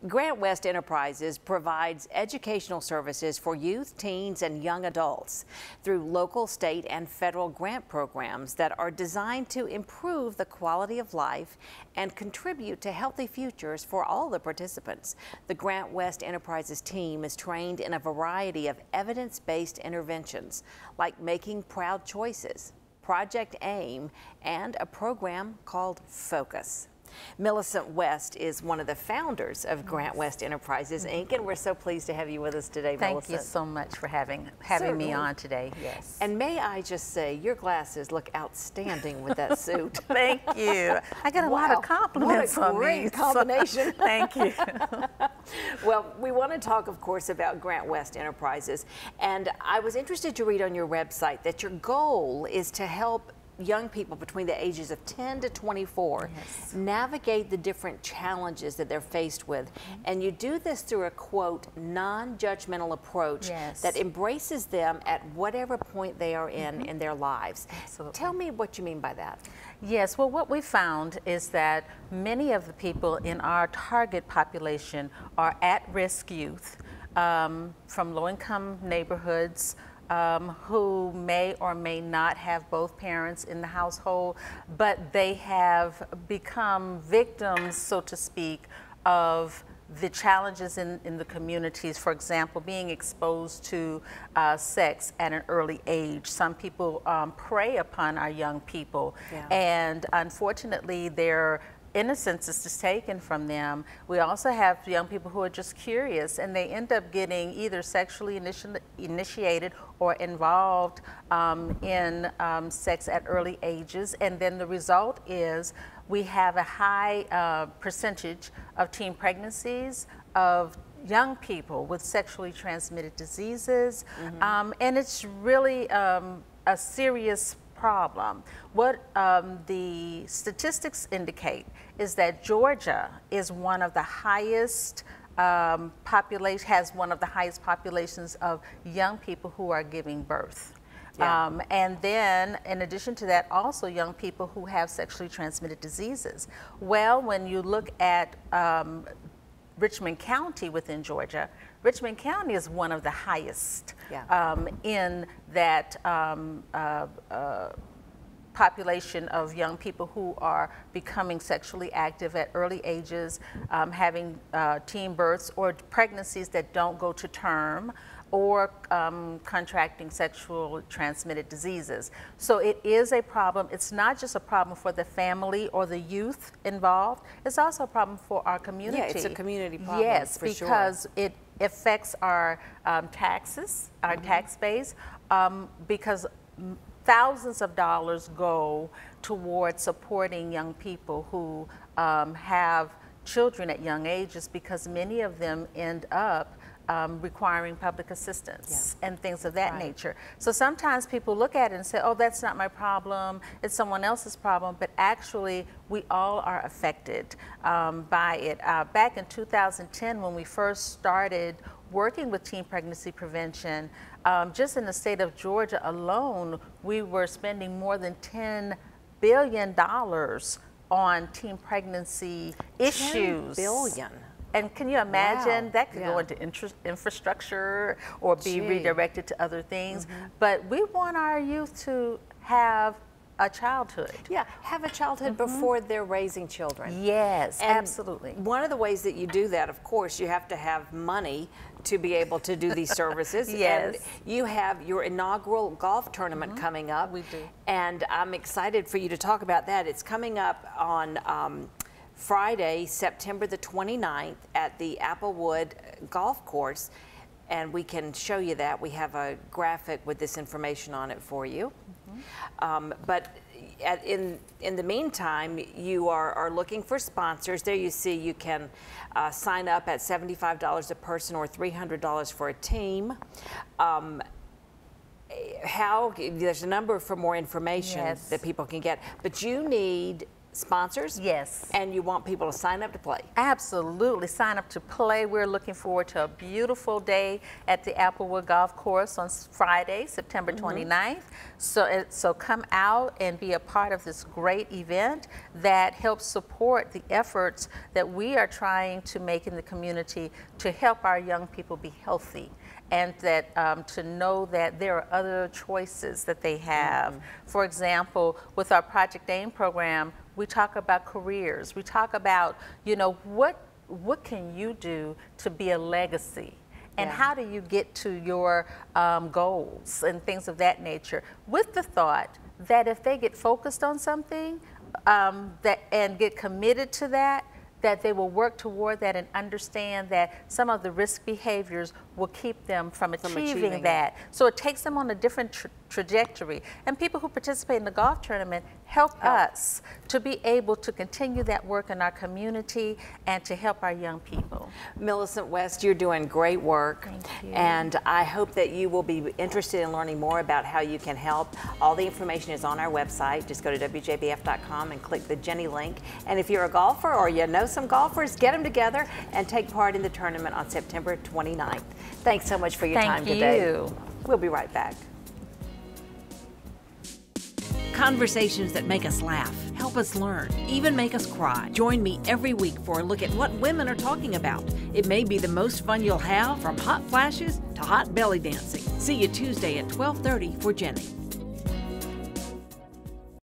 GrantWest Enterprises provides educational services for youth, teens, and young adults through local, state, and federal grant programs that are designed to improve the quality of life and contribute to healthy futures for all the participants. The GrantWest Enterprises team is trained in a variety of evidence-based interventions, like making proud choices, Project AIM, and a program called Focus. Millicent West is one of the founders of GrantWest Enterprises, Inc., and we're so pleased to have you with us today, Millicent. Thank you so much for having me on today. Yes. And may I just say, your glasses look outstanding with that suit. Thank you. I got a lot of compliments on me. What a great combination. So, thank you. Well, we want to talk, of course, about GrantWest Enterprises, and I was interested to read on your website that your goal is to help young people between the ages of 10 to 24 navigate the different challenges that they're faced with. And you do this through a, quote, non-judgmental approach that embraces them at whatever point they are in their lives. Absolutely. Tell me what you mean by that. Yes, well, what we found is that many of the people in our target population are at-risk youth from low-income neighborhoods, who may or may not have both parents in the household, but they have become victims, so to speak, of the challenges in the communities. For example, being exposed to sex at an early age. Some people prey upon our young people, and unfortunately their innocence is taken from them. We also have young people who are just curious, and they end up getting either sexually initiated or involved in sex at early ages, and then the result is we have a high percentage of teen pregnancies, of young people with sexually transmitted diseases, and it's really a serious problem. What the statistics indicate is that Georgia is one of the highest has one of the highest populations of young people who are giving birth. And then, in addition to that, also young people who have sexually transmitted diseases. Well, when you look at Richmond County within Georgia, Richmond County is one of the highest in that population of young people who are becoming sexually active at early ages, having teen births or pregnancies that don't go to term, or contracting sexual transmitted diseases. So it is a problem. It's not just a problem for the family or the youth involved, it's also a problem for our community. Yeah, it's a community problem. Yes, because it affects our taxes, our tax base, because thousands of dollars go towards supporting young people who have children at young ages, because many of them end up requiring public assistance and things of that nature. So sometimes people look at it and say, oh, that's not my problem, it's someone else's problem, but actually we all are affected by it. Back in 2010, when we first started working with teen pregnancy prevention, just in the state of Georgia alone, we were spending more than $10 billion on teen pregnancy issues. 10 billion. And can you imagine that could go into infrastructure or be redirected to other things? But we want our youth to have a childhood. Yeah, have a childhood before they're raising children. Yes, and absolutely. One of the ways that you do that, of course, you have to have money to be able to do these services. And you have your inaugural golf tournament coming up. We do. And I'm excited for you to talk about that. It's coming up on Friday, September the 29th at the Applewood Golf Course, and we can show you that. We have a graphic with this information on it for you. But in the meantime, you are looking for sponsors. There you see you can sign up at $75 a person or $300 for a team. There's a number for more information that people can get, but you need sponsors. Yes. And you want people to sign up to play. Absolutely. Sign up to play. We're looking forward to a beautiful day at the Applewood Golf Course on Friday, September 29th. So come out and be a part of this great event that helps support the efforts that we are trying to make in the community to help our young people be healthy, and that to know that there are other choices that they have. For example, with our Project AIM program, we talk about careers. We talk about, you know, what can you do to be a legacy? And how do you get to your goals and things of that nature, with the thought that if they get focused on something and get committed to that, that they will work toward that and understand that some of the risk behaviors will keep them from achieving that. So it takes them on a different trajectory. And people who participate in the golf tournament help us to be able to continue that work in our community and to help our young people. Millicent West, you're doing great work. Thank you. And I hope that you will be interested in learning more about how you can help. All the information is on our website. Just go to WJBF.com and click the JENNIE link. And if you're a golfer or you know some golfers, get them together and take part in the tournament on September 29th. Thanks so much for your time today. Thank you. We'll be right back. Conversations that make us laugh, help us learn, even make us cry. Join me every week for a look at what women are talking about. It may be the most fun you'll have, from hot flashes to hot belly dancing. See you Tuesday at 12:30 for JENNIE.